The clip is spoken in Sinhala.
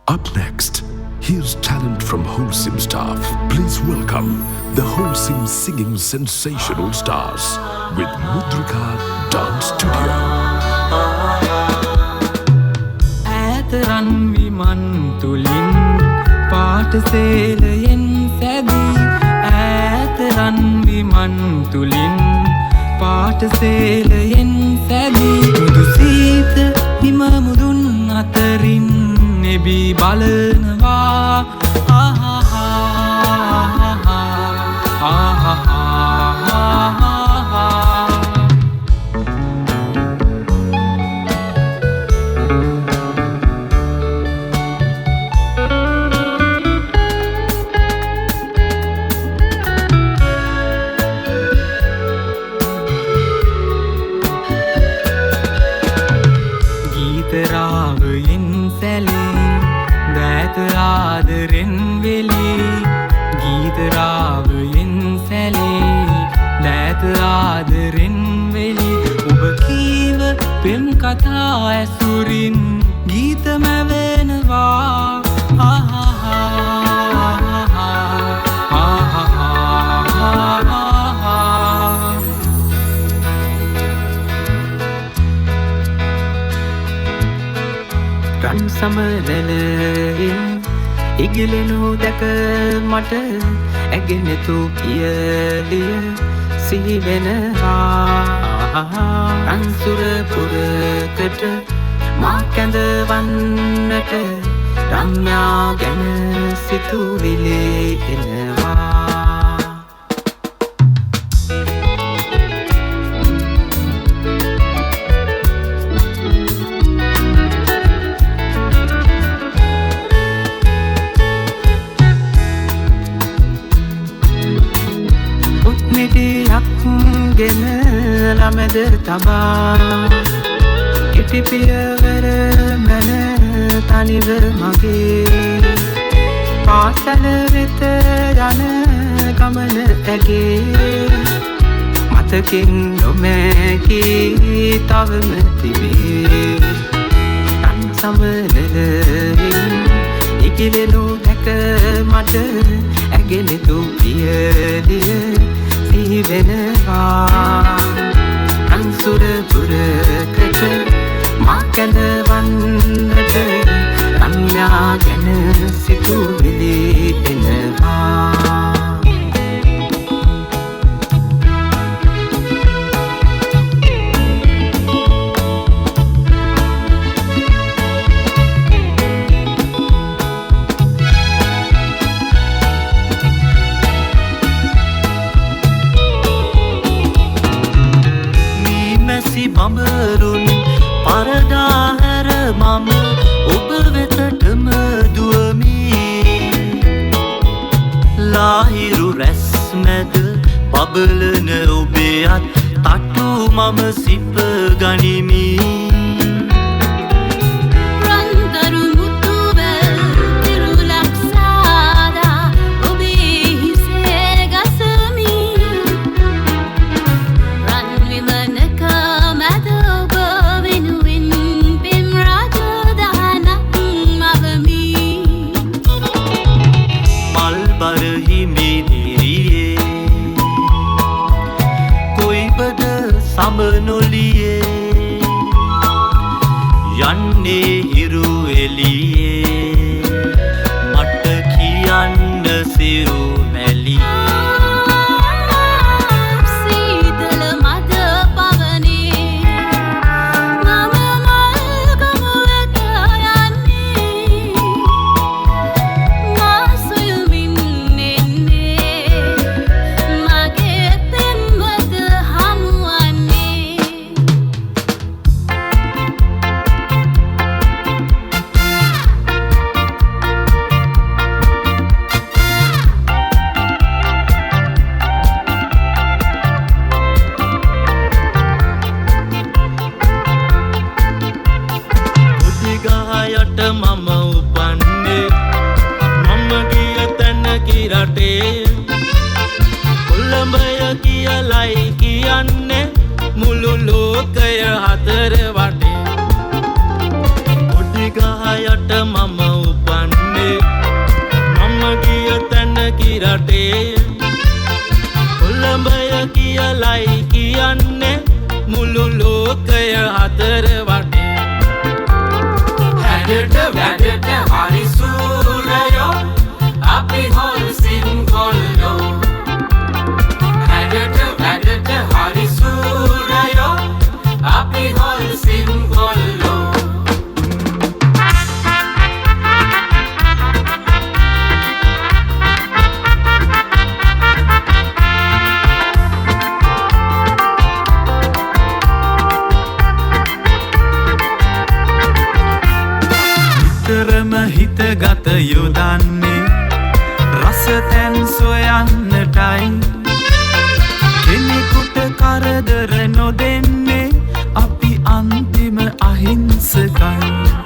Up next, here's talent from Wholesome staff. Please welcome the Wholesome singing sensational stars with Mudrika Dance Studio. ඈතරන් විමන් තුලින් පාට සේලයෙන් සැදී ඈතරන් විමන් තුලින් පාට සේලයෙන් සැදී මුදු සීත හිම මුදුන් අතරින් නෙබී බලනවා ගීතරාවයෙන් සැලේ දෑත ආදරෙන් වෙලේ ගීතරාවයෙන් සැලේ දෑත ආදරෙන් වෙලේ ඔබ කීව පෙම් කතා ඇසුරින් ගීතම වෙනවා රන් සමනලෙන් ඉගිලෙනු දැක මට ඇගෙනතු කියලිය සිහිවෙනවා රන්සුර පුරකට මා කැඳවන්නට රම්‍යා ගැන සිතුවිලි එනවා ගෙන ළමද තබා කෙටි පියවර මැන තනිව මගේ පාසල වෙත යන ගමන ඇගේ මතකින් නොමැකී තවම තිබේ තන් සමනලින් ඉකිලෙනු දැක මට ඇගෙනතු පියලිය වෙනවා අන්සුර පුරකට මා කැඳවන්නට රම්‍යා ගැන සිතුවිලි එනවා බඹරුන් පරදාහැර මම ඔබ වෙතටම දුවමි ලාහිරු රැස් මැද පබලන ඔබේ අත් තට්ටු මම සිප ගනිමි සමනොලියේ යන්නේ හිරු එළියේ මට කියන්න සිරු මැලියේ සීතල මද පවනේ මම මල්ගම වෙත යන්නේ මා සොයමින් එන්නේ මගේ පෙම්වත හමුවන්නේ රටේ කොළඹය කියලයි කියන්නේ මුළු ලෝකය හතර වටේ හැඩට වැඩට හරි සූරයෝ අපි හොල්සින් කොල්ලෝ හැඩට වැඩට හරි සූරයෝ අපි හොල්සින් කොල්ලෝ නිතරම හිතගත යොදන්නේ රස තැන් සොයන්නටයි කෙනෙකුට කරදර නොදෙන්නේ අපි අන්තිම අහිංසකයි